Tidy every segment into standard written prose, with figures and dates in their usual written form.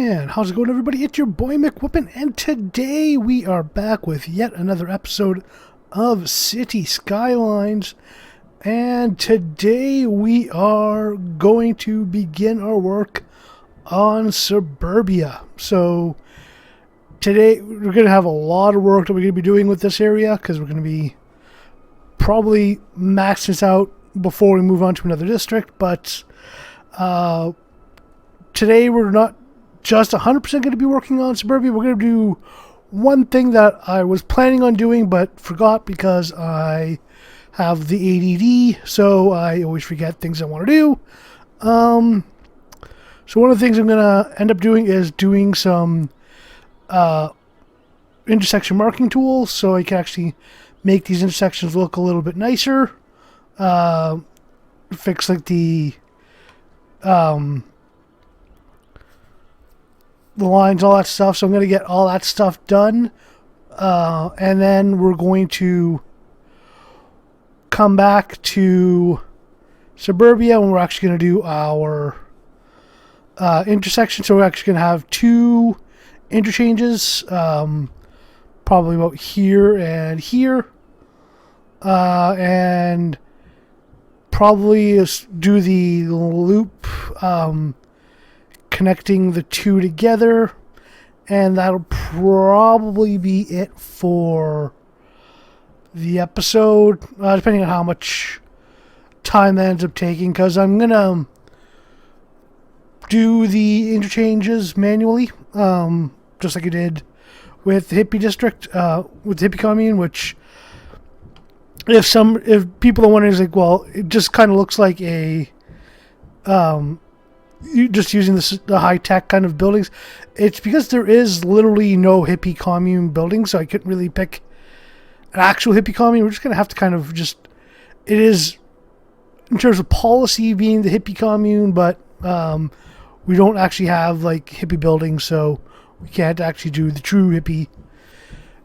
And how's it going, everybody? It's your boy McWhoopin, and today we are back with yet another episode of Cities Skylines. And today we are going to begin our work on Suburbia. So today we're going to have a lot of work that we're going to be doing with this area, because we're going to be probably maxing this out before we move on to another district. But today we're not just 100% going to be working on Suburbia. We're going to do one thing that I was planning on doing but forgot because I have the ADD, so I always forget things I want to do. So one of the things I'm going to end up doing is doing some intersection marking tools, so I can actually make these intersections look a little bit nicer. Fix like the lines, all that stuff. So I'm going to get all that stuff done, and then we're going to come back to Suburbia when we're actually going to do our intersection. So we're actually going to have two interchanges, probably about here and here, and probably do the loop connecting the two together, and that'll probably be it for the episode, depending on how much time that ends up taking, because I'm gonna do the interchanges manually, just like I did with the hippie district, with the hippie commune, which if people are wondering, is like, well, it just kind of looks like a you just using the high-tech kind of buildings. It's because there is literally no hippie commune building, so I couldn't really pick an actual hippie commune. We're just going to have to kind of just... It is, in terms of policy, being the hippie commune, but we don't actually have, like, hippie buildings, so we can't actually do the true hippie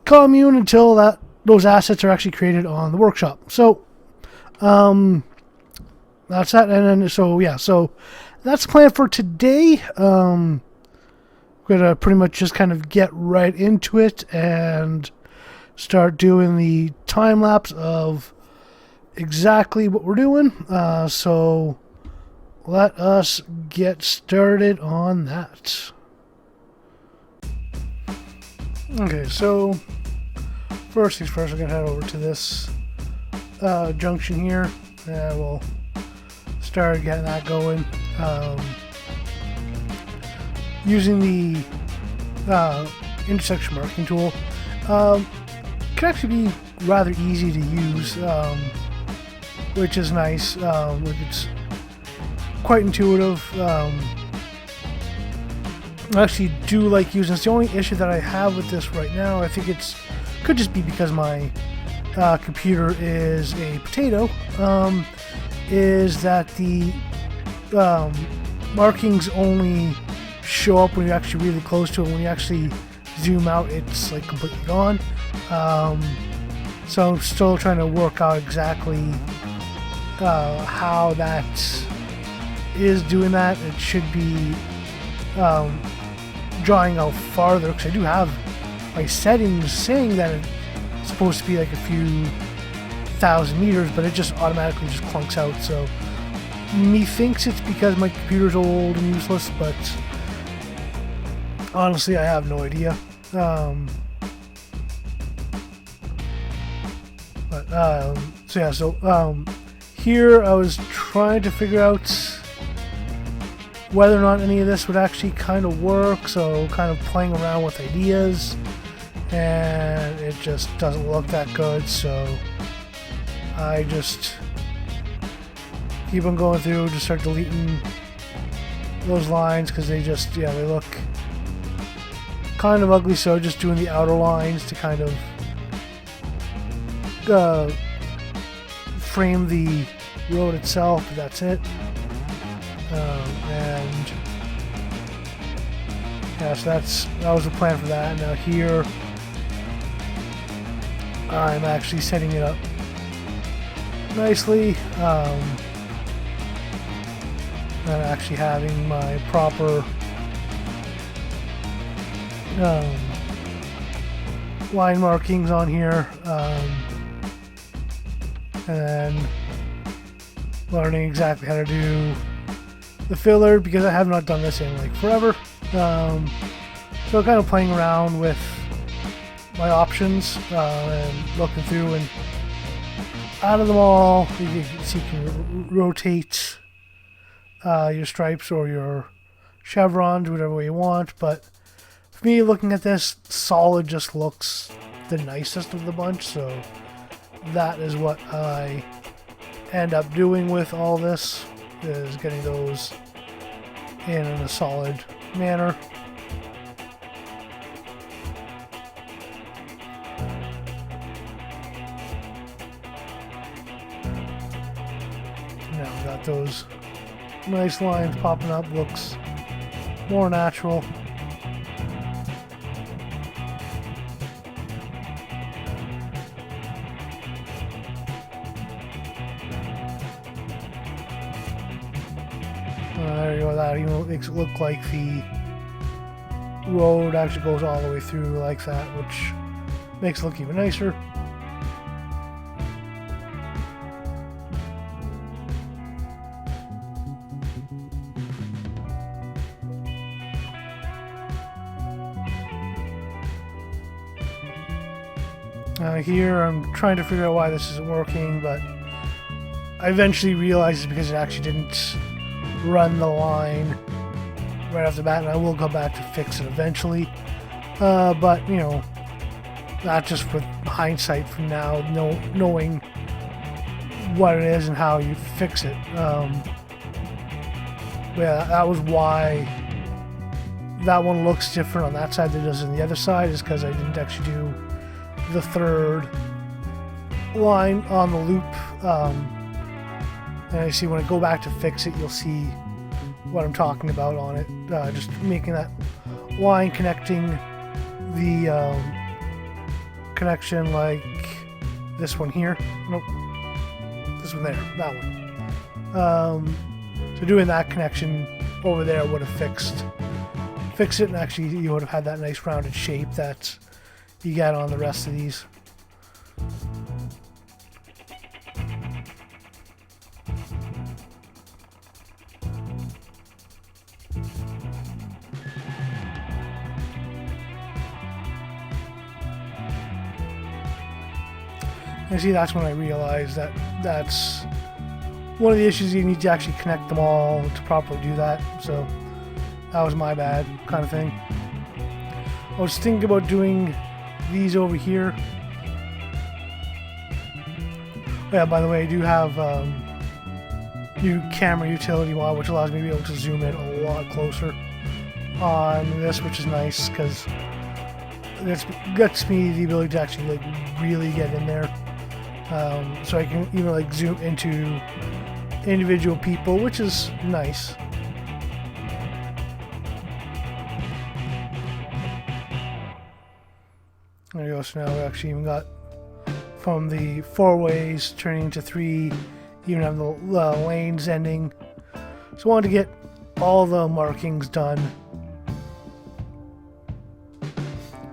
commune until those assets are actually created on the workshop. So, that's that. And then, so, yeah, so that's the plan for today. We're going to pretty much just kind of get right into it and start doing the time lapse of exactly what we're doing. So let us get started on that. Okay, so first things first, we're going to head over to this junction here, and we'll start getting that going. Using the intersection marking tool, can actually be rather easy to use, which is nice. It's quite intuitive. I actually do like using this. The only issue that I have with this right now, I think could just be because my computer is a potato, is that the markings only show up when you're actually really close to it. When you actually zoom out, it's like completely gone. So I'm still trying to work out exactly how that is doing that. It should be drawing out farther, because I do have my settings saying that it's supposed to be like a few thousand meters, but it just automatically just clunks out. So methinks it's because my computer's old and useless, but honestly, I have no idea. So here I was trying to figure out whether or not any of this would actually kind of work, so kind of playing around with ideas, and it just doesn't look that good, so I just keep on going through, just start deleting those lines, because they look kind of ugly. So just doing the outer lines to kind of frame the road itself. That's it. And yeah, so that was the plan for that. Now here I'm actually setting it up nicely, and actually having my proper line markings on here, and then learning exactly how to do the filler, because I have not done this in like forever. So kind of playing around with my options and looking through, and out of them all, you can rotate your stripes or your chevrons, whatever way you want. But for me, looking at this, solid just looks the nicest of the bunch, so that is what I end up doing with all this, is getting those in a solid manner. Now we got those nice lines popping up, looks more natural. There you go, that even makes it look like the road actually goes all the way through like that, which makes it look even nicer. Here I'm trying to figure out why this isn't working, but I eventually realized it's because it actually didn't run the line right off the bat, and I will go back to fix it eventually. But you know, that's just with hindsight from now, knowing what it is and how you fix it. Yeah, that was why that one looks different on that side than it does on the other side, is because I didn't actually do the third line on the loop. And I see when I go back to fix it, you'll see what I'm talking about on it. Just making that line connecting the connection like this one here. Nope. This one there. That one. So doing that connection over there would have fixed it, and actually you would have had that nice rounded shape that you got on the rest of these. And see, that's when I realized that that's one of the issues. You need to actually connect them all to properly do that. So that was my bad, kind of thing. I was thinking about doing these over here. Yeah, by the way, I do have new camera utility mod, which allows me to be able to zoom in a lot closer on this, which is nice because it gets me the ability to actually like really get in there. So I can even like zoom into individual people, which is nice. There you go. So now we actually even got from the 4 ways turning into 3, even have the lanes ending. So I wanted to get all the markings done.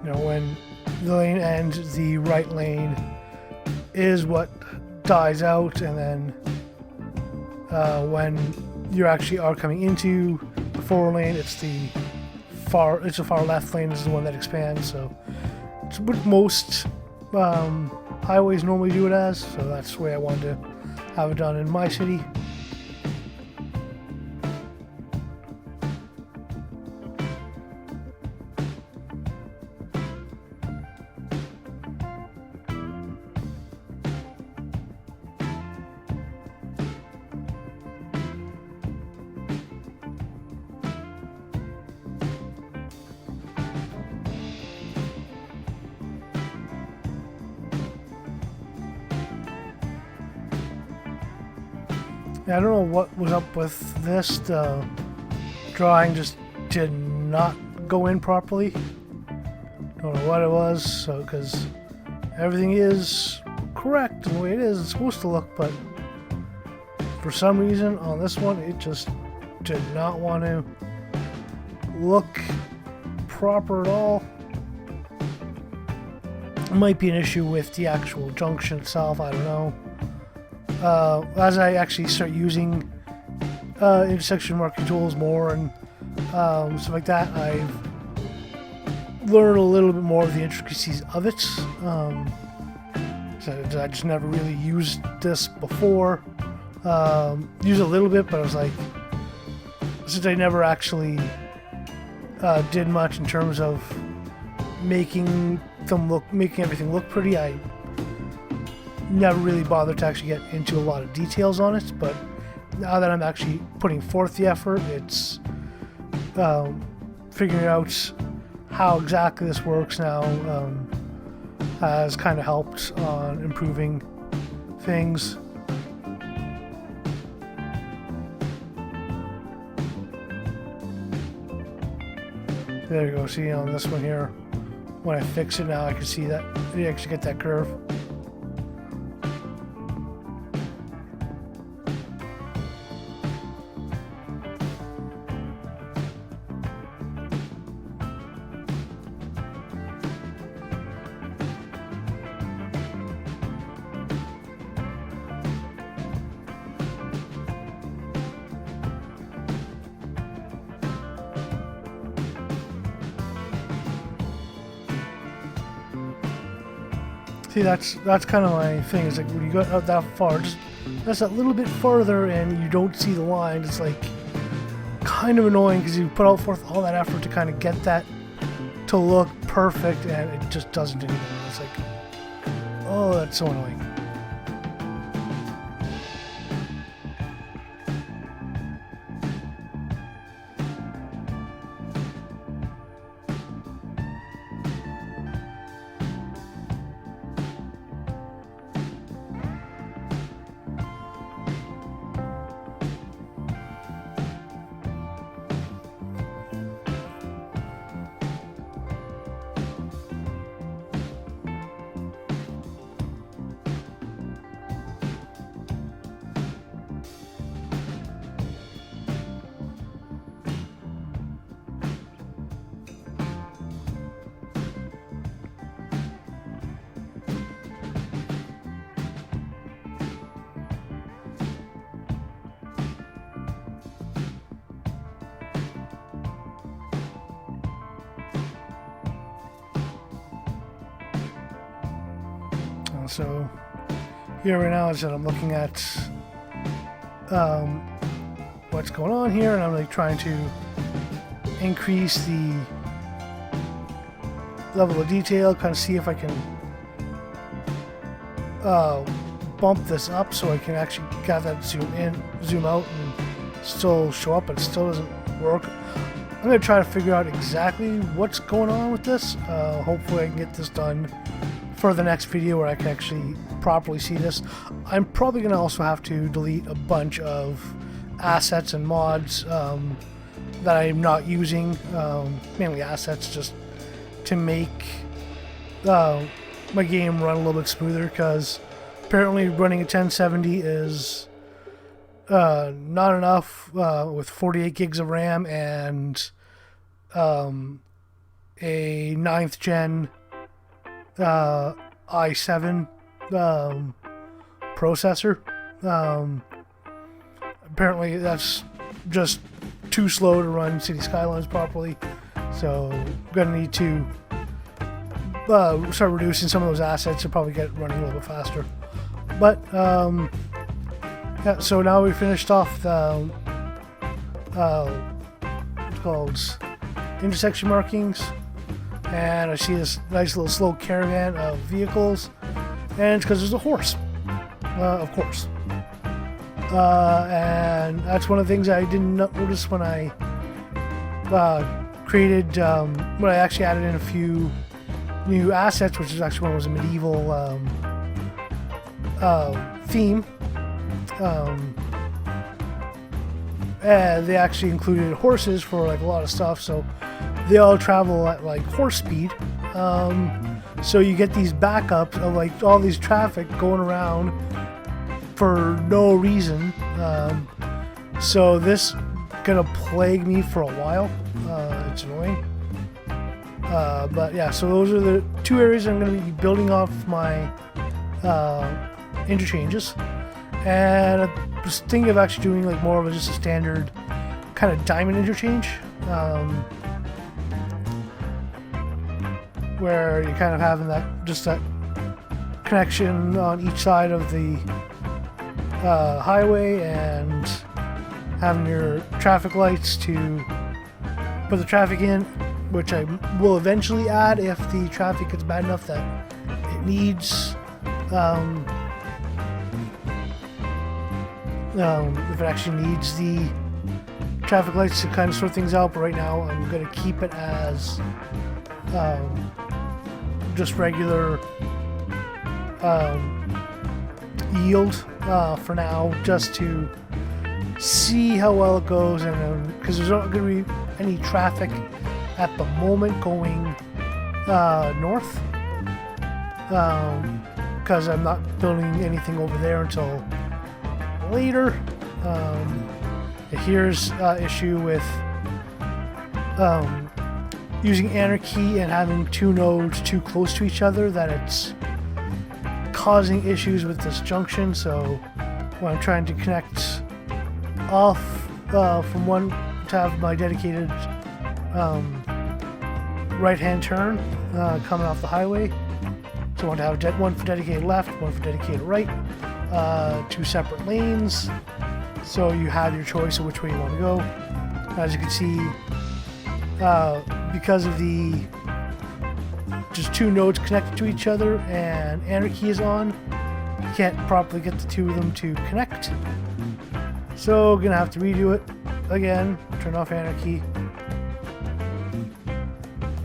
You know, when the lane ends, the right lane is what dies out, and then when you actually are coming into the 4 lane, it's the far left lane is the one that expands. So it's what most highways normally do it as, so that's the way I wanted to have it done in my city. I don't know what was up with this. The drawing just did not go in properly. Don't know what it was, so because everything is correct in the way it is, it's supposed to look, but for some reason on this one it just did not want to look proper at all. It might be an issue with the actual junction itself, I don't know. As I actually start using intersection marking tools more and stuff like that, I've learned a little bit more of the intricacies of it. So I just never really used this before. Used a little bit, but I was like, since I never actually did much in terms of making everything look pretty, I never really bothered to actually get into a lot of details on it. But now that I'm actually putting forth the effort, it's figuring out how exactly this works now has kind of helped on improving things. There you go. See on this one here, when I fix it now, I can see that you actually get that curve. See, that's kind of my thing. Is like when you go out that far, just that's a little bit further, and you don't see the line. It's like kind of annoying because you put out forth all that effort to kind of get that to look perfect, and it just doesn't anymore. It's like, oh, that's so annoying. So here right now is that I'm looking at what's going on here, and I'm like trying to increase the level of detail, kind of see if I can bump this up so I can actually have that zoom in, zoom out, and still show up, but it still doesn't work. I'm going to try to figure out exactly what's going on with this. Hopefully I can get this done for the next video where I can actually properly see this. I'm probably going to also have to delete a bunch of assets and mods that I'm not using, mainly assets, just to make my game run a little bit smoother, because apparently running a 1070 is not enough with 48 gigs of RAM and a 9th gen i7 processor. Apparently that's just too slow to run Cities Skylines properly, so I'm gonna need to start reducing some of those assets to probably get it running a little bit faster. But yeah, so now we finished off the what's called intersection markings, and I see this nice little slow caravan of vehicles, and it's because there's a horse, of course. And that's one of the things I didn't notice when I created, when I actually added in a few new assets, which is actually one was a medieval theme. And they actually included horses for like a lot of stuff, so they all travel at like horse speed. So you get these backups of like all these traffic going around for no reason. So this gonna plague me for a while. It's annoying. But yeah, so those are the two areas I'm going to be building off my interchanges. And I was thinking of actually doing like more of just a standard kind of diamond interchange, where you're kind of having that connection on each side of the highway, and having your traffic lights to put the traffic in, which I will eventually add if the traffic is bad enough that it needs if it actually needs the traffic lights to kind of sort things out. But right now I'm going to keep it as just regular yield for now, just to see how well it goes, and because there's not going to be any traffic at the moment going north, because I'm not building anything over there until later. Here's issue with using anarchy and having two nodes too close to each other, that it's causing issues with this junction. So when I'm trying to connect off from one to have my dedicated right-hand turn coming off the highway, so I want to have one for dedicated left, one for dedicated right, two separate lanes, so you have your choice of which way you want to go. As you can see, because of the just two nodes connected to each other and anarchy is on, you can't properly get the two of them to connect. So gonna have to redo it again, turn off anarchy,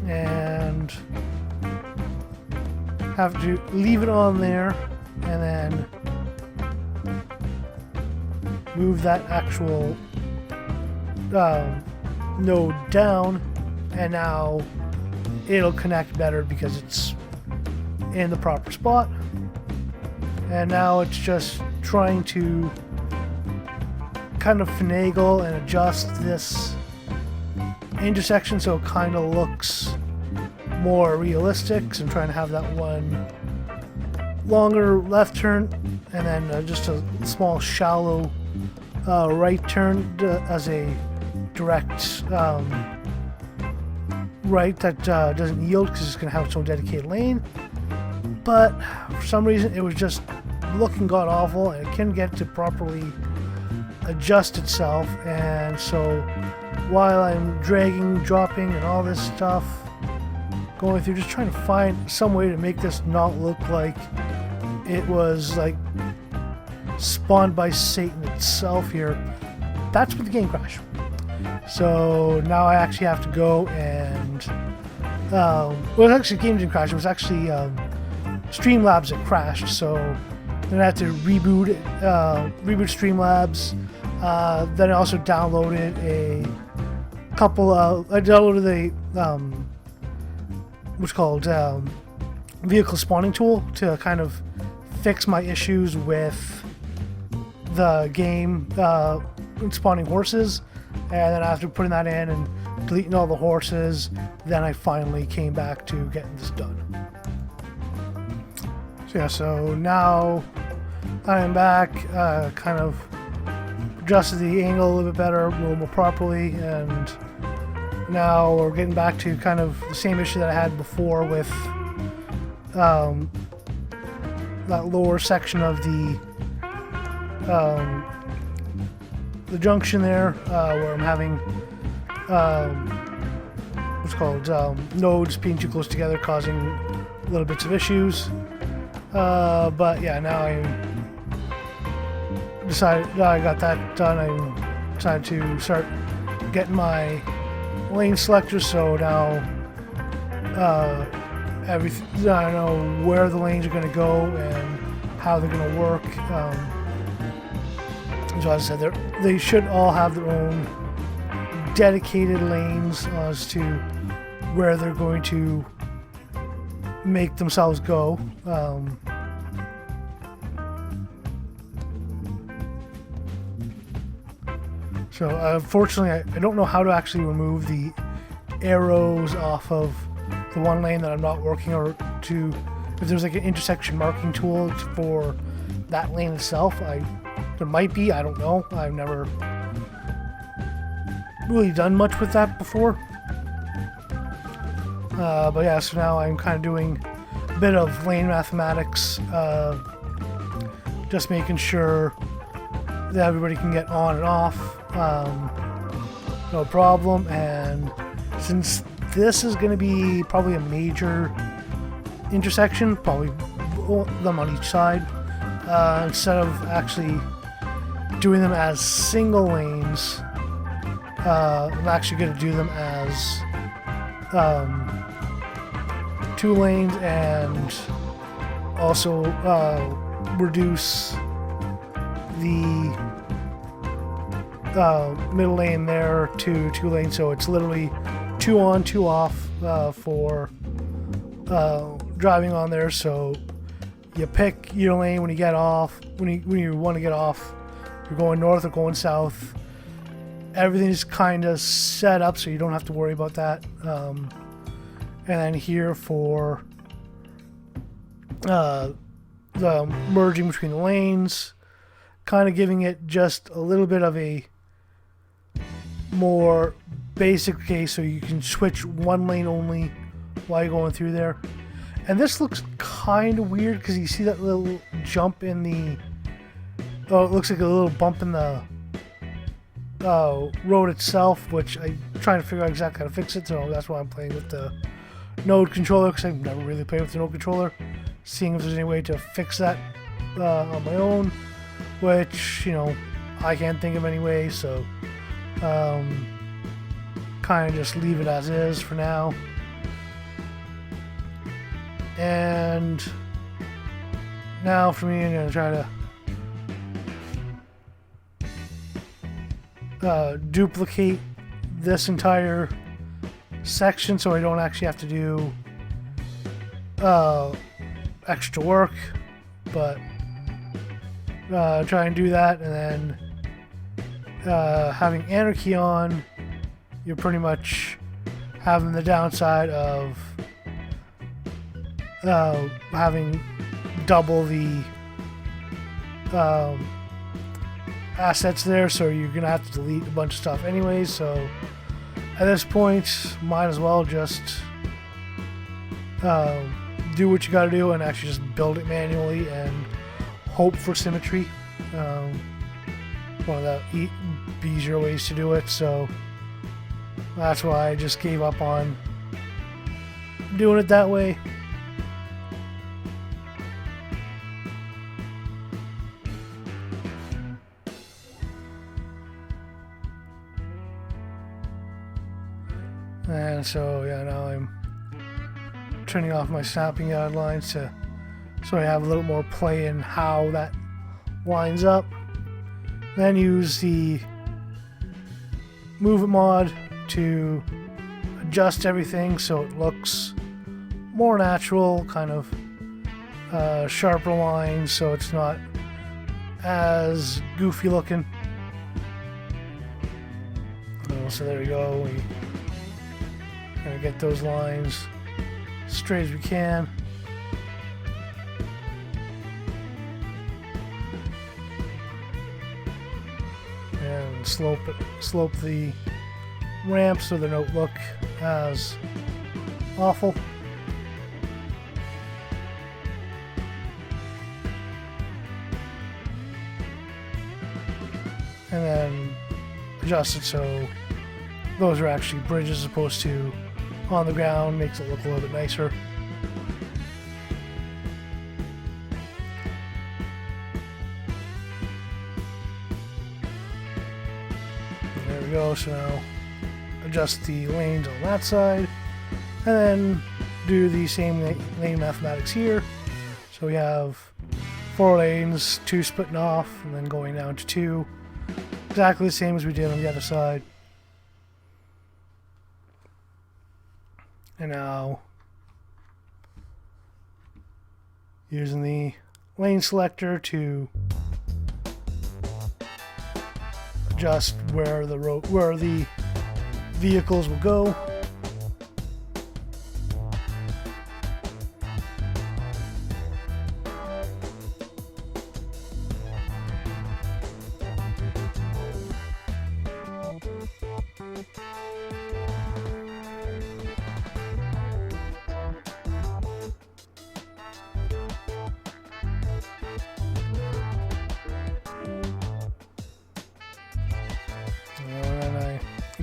and have to leave it on there, and then move that actual node down, and now it'll connect better because it's in the proper spot. And now it's just trying to kind of finagle and adjust this intersection so it kind of looks more realistic. So I'm trying to have that one longer left turn, and then just a small shallow right turn as a direct right that doesn't yield because it's going to have its own dedicated lane. But for some reason it was just looking god awful, and it couldn't get to properly adjust itself. And so while I'm dragging, dropping, and all this stuff going through, just trying to find some way to make this not look like it was like spawned by Satan itself here, that's what the game crashed. So now I actually have to go and well, actually the game didn't crash, it was actually Streamlabs that crashed. So then I had to reboot Streamlabs. Then I also downloaded a couple of, I downloaded the what's called vehicle spawning tool to kind of fix my issues with the game spawning horses. And then after putting that in and deleting all the horses, then I finally came back to getting this done. So yeah, so now I am back, kind of adjusted the angle a little bit better, a little more properly, and now we're getting back to kind of the same issue that I had before with that lower section of the junction there, where I'm having what's called nodes being too close together, causing little bits of issues. But yeah, now I got that done. I decided to start getting my lane selector, so now everything, I know where the lanes are going to go and how they're going to work. So as I said, they should all have their own dedicated lanes as to where they're going to make themselves go. So unfortunately, I don't know how to actually remove the arrows off of the one lane that I'm not working, or to if there's like an intersection marking tool for that lane itself. There might be, I don't know. I've never really done much with that before. But yeah, so now I'm kind of doing a bit of lane mathematics, just making sure that everybody can get on and off, no problem. And since this is going to be probably a major intersection, probably them on each side, instead of actually doing them as single lanes, I'm actually going to do them as 2 lanes, and also reduce the middle lane there to 2 lanes, so it's literally 2 on, 2 off for driving on there. So you pick your lane when you get off, when you want to get off, you're going north or going south. Everything is kind of set up so you don't have to worry about that. And then here for the merging between the lanes, kind of giving it just a little bit of a more basic case, so you can switch one lane only while you're going through there. And this looks kind of weird because you see that little jump in the, oh, it looks like a little bump in the road itself, which I'm trying to figure out exactly how to fix it. So that's why I'm playing with the node controller, because I've never really played with the node controller, seeing if there's any way to fix that on my own, which, you know, I can't think of any way. So kind of just leave it as is for now. And now for me, I'm going to try to duplicate this entire section so I don't actually have to do extra work, but try and do that. And then having anarchy on, you're pretty much having the downside of having double the assets there, so you're gonna have to delete a bunch of stuff anyways. So at this point, might as well just do what you gotta do and actually just build it manually and hope for symmetry. One of the easier ways to do it, so that's why I just gave up on doing it that way. And so yeah, now I'm turning off my snapping guidelines so I have a little more play in how that lines up. Then use the move it mod to adjust everything so it looks more natural, kind of sharper lines, so it's not as goofy looking. So there we go. We gonna get those lines straight as we can. And slope the ramp so they don't look as awful. And then adjust it so those are actually bridges as opposed to on the ground, makes it look a little bit nicer. There we go. So now adjust the lanes on that side, and then do the same lane mathematics here. So we have 4 lanes, 2 splitting off, and then going down to 2. Exactly the same as we did on the other side. And now using the lane selector to adjust where the vehicles will go.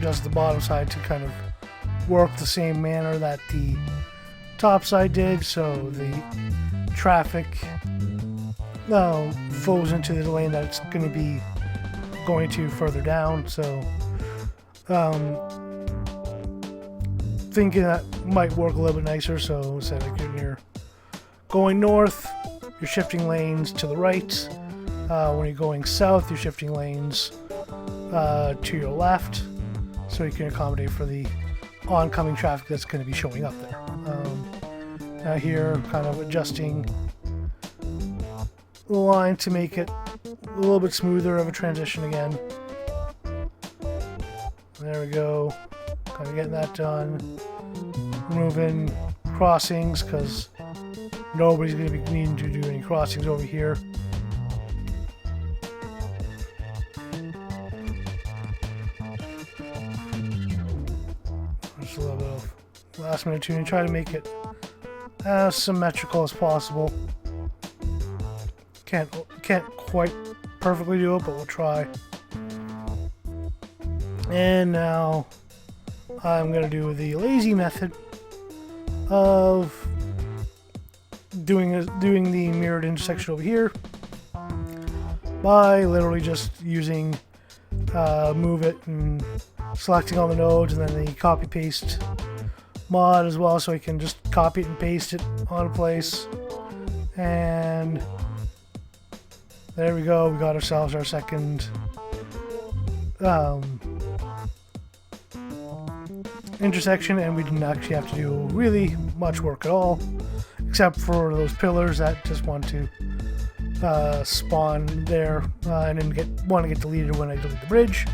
adjust the bottom side to kind of work the same manner that the top side did, so the traffic flows into the lane that it's going to be going to further down. So thinking that might work a little bit nicer. So instead of when you're going north, you're shifting lanes to the right. When you're going south, you're shifting lanes to your left, so you can accommodate for the oncoming traffic that's going to be showing up there. Now here, kind of adjusting the line to make it a little bit smoother of a transition again. There we go. Kind of getting that done. Removing crossings because nobody's going to be needing to do any crossings over here. Just a little bit of last minute tuning. Try to make it as symmetrical as possible. Can't quite perfectly do it, but we'll try. And now I'm going to do the lazy method of doing the mirrored intersection over here by literally just using move it and selecting all the nodes, and then the copy paste mod as well, so we can just copy it and paste it on a place. And there we go. We got ourselves our second intersection, and we didn't actually have to do really much work at all, except for those pillars that just want to spawn there and then want to get deleted when I delete the bridge.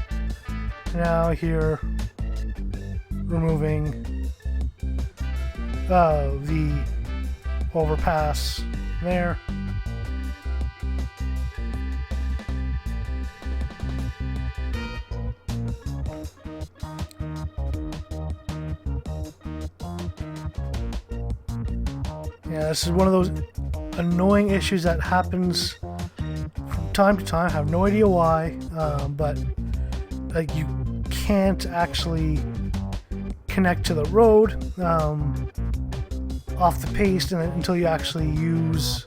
Now here, removing the overpass there. Yeah, this is one of those annoying issues that happens from time to time. I have no idea why, but like you can't actually connect to the road off the paste until you actually use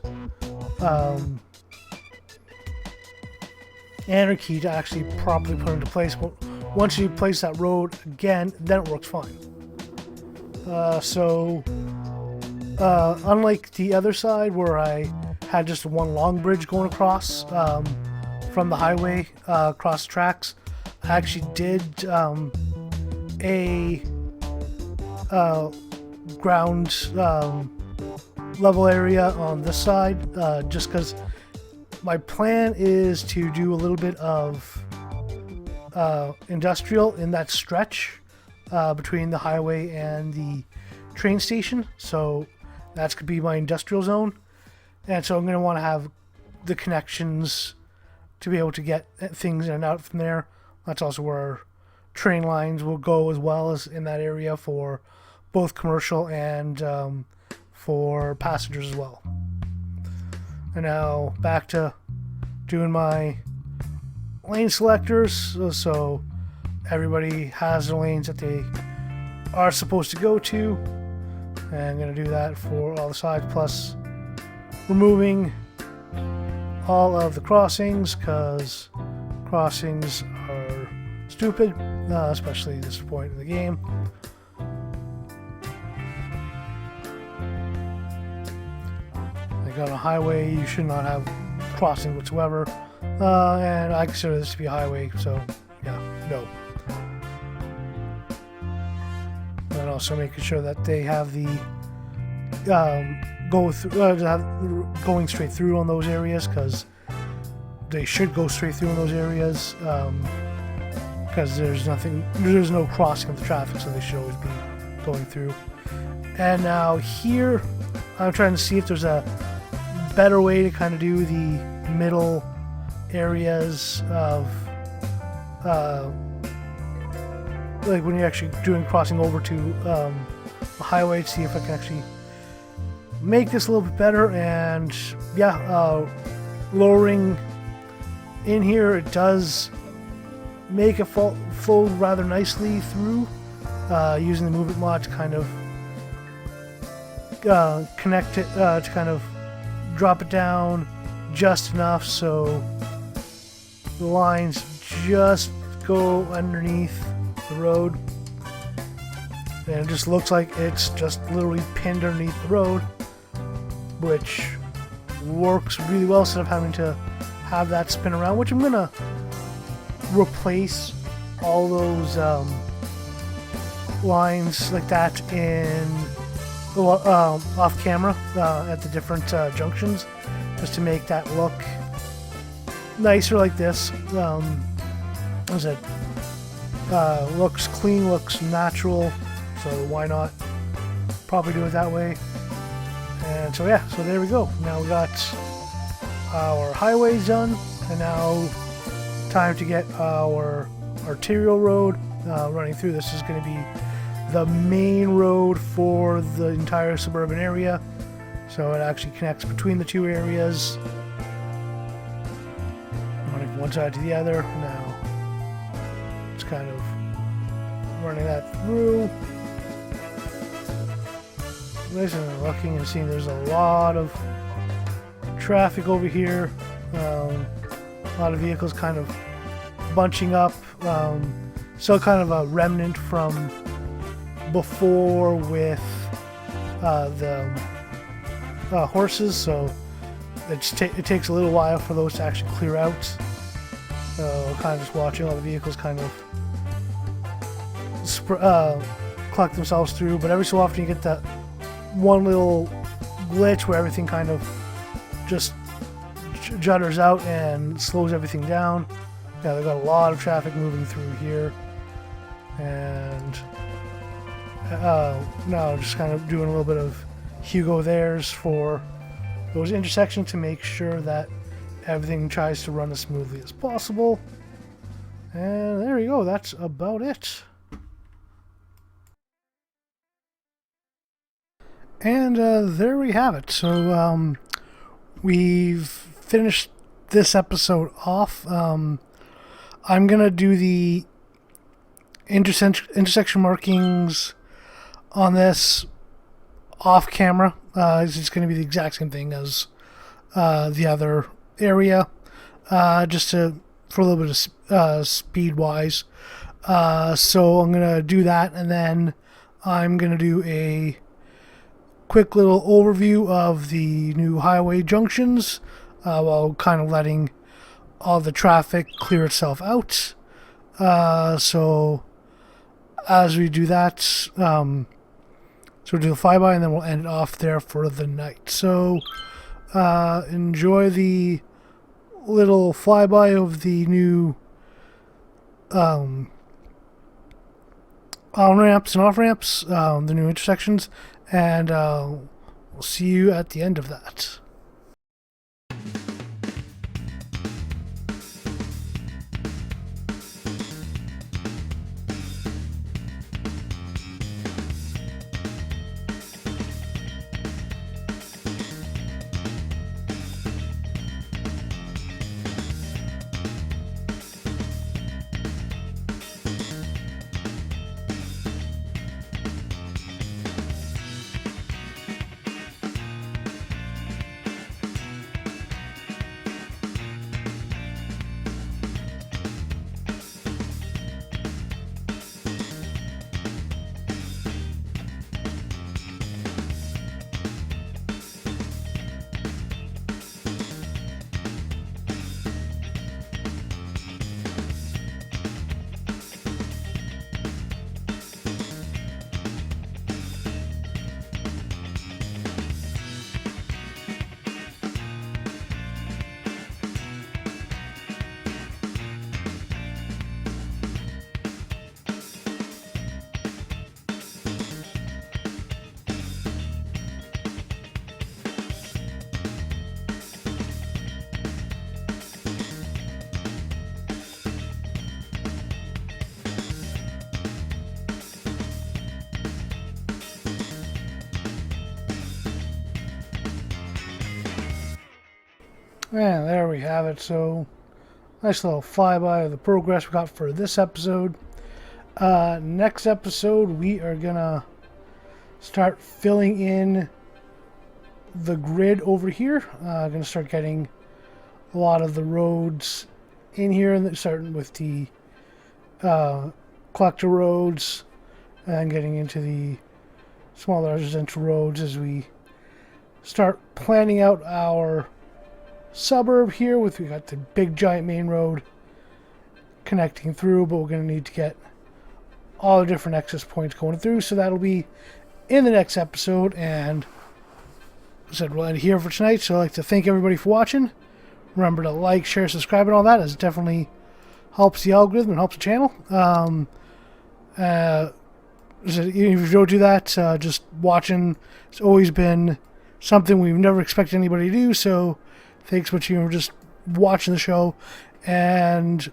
Anarchy to actually properly put into place. But once you place that road again, then it works fine. Unlike the other side where I had just one long bridge going across from the highway across tracks, I actually did a ground level area on this side, just because my plan is to do a little bit of industrial in that stretch between the highway and the train station. So that's going to be my industrial zone, and so I'm going to want to have the connections to be able to get things in and out from there. That's also where train lines will go, as well as in that area for both commercial and for passengers as well. And now back to doing my lane selectors, so everybody has the lanes that they are supposed to go to. And I'm going to do that for all the sides, plus removing all of the crossings, because crossings are stupid, especially at this point in the game. Like on a highway, you should not have crossing whatsoever, and I consider this to be a highway, so yeah, no. And also making sure that they have the going straight through on those areas, because they should go straight through in those areas, because there's no crossing of the traffic, so they should always be going through. And now here, I'm trying to see if there's a better way to kind of do the middle areas of like when you're actually doing crossing over to a highway, to see if I can actually make this a little bit better. And yeah, lowering in here, it does make it flow rather nicely through, using the movement mod to kind of connect it, to kind of drop it down just enough so the lines just go underneath the road. And it just looks like it's just literally pinned underneath the road, which works really well instead of having to have that spin around, which I'm gonna replace all those lines like that in off camera at the different junctions, just to make that look nicer like this. As it looks clean, looks natural, so why not probably do it that way. And so yeah, so there we go. Now we got our highways done, and now time to get our arterial road running through. This is going to be the main road for the entire suburban area, so it actually connects between the two areas, running from one side to the other. Now it's kind of running that through. Nice, and looking and seeing there's a lot of traffic over here. A lot of vehicles kind of bunching up. Still kind of a remnant from before with the horses, so it takes a little while for those to actually clear out. So kind of just watching all the vehicles kind of collect themselves through, but every so often you get that one little glitch where everything kind of just judders out and slows everything down. Yeah, they've got a lot of traffic moving through here, and now just kind of doing a little bit of Hugo theirs for those intersections to make sure that everything tries to run as smoothly as possible. And there you go, that's about it. And there we have it. So we've finished this episode off. I'm gonna do the intersection markings on this off camera. It's going to be the exact same thing as the other area, just for a little bit of speed wise. So I'm gonna do that, and then I'm gonna do a quick little overview of the new highway junctions, while kind of letting all the traffic clear itself out. So as we do that, so we'll do the flyby, and then we'll end it off there for the night. So enjoy the little flyby of the new on-ramps and off-ramps, the new intersections, and we'll see you at the end of that. And there we have it. So Nice little flyby of the progress we got for this episode. Next episode, we are gonna start filling in the grid over here. Gonna start getting a lot of the roads in here, and starting with the collector roads and getting into the smaller residential roads as we start planning out our suburb here. We got the big giant main road connecting through, but we're going to need to get all the different access points going through, so that'll be in the next episode. And I said we'll end here for tonight, so I'd like to thank everybody for watching. Remember to like, share, subscribe, and all that, as it definitely helps the algorithm and helps the channel. So even if you don't do that, just watching, it's always been something we've never expected anybody to do, so thanks so much for just watching the show. And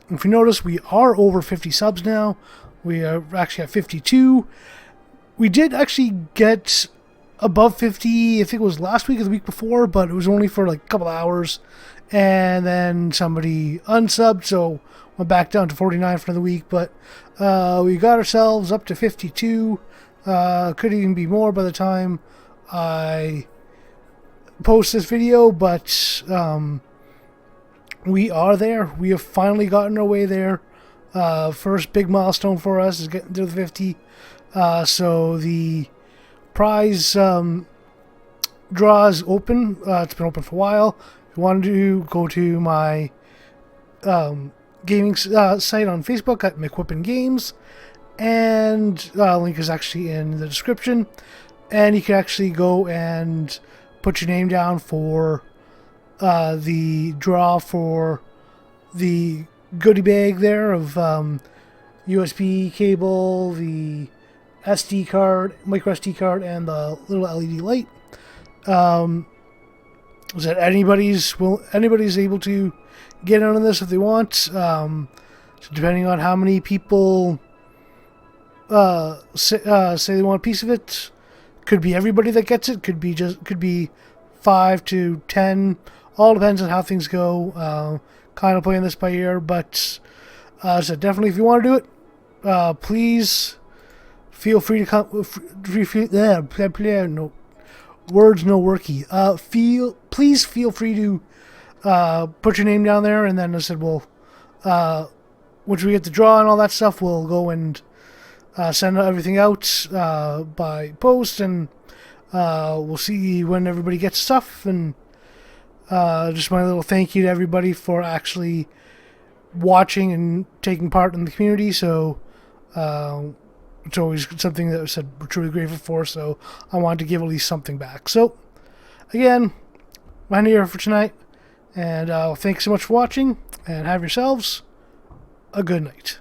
if you notice, we are over 50 subs now. We are actually at 52. We did actually get above 50, I think it was last week or the week before, but it was only for like a couple hours. And then somebody unsubbed, so went back down to 49 for the week. But we got ourselves up to 52. Could even be more by the time I post this video, but we are there. We have finally gotten our way there. First big milestone for us is getting to the 50. So the prize draw is open. It's been open for a while. If you want to go to my gaming site on Facebook at McWhoopin Games, and link is actually in the description. And you can actually go and put your name down for the draw for the goodie bag there of USB cable, the SD card, micro SD card, and the little LED light. Is that anybody's able to get on this if they want. So depending on how many people say they want a piece of it, could be everybody that gets it. Could be 5 to 10. All depends on how things go. Kind of playing this by ear, but so definitely if you want to do it, please feel free to come. No words, no worky. Please feel free to put your name down there, and then I said, well, once we get the draw and all that stuff, we'll go and send everything out by post, and we'll see when everybody gets stuff. And just my little thank you to everybody for actually watching and taking part in the community. So it's always something that I said we're truly grateful for, so I wanted to give at least something back. So again, I'm here for tonight, and thanks so much for watching, and have yourselves a good night.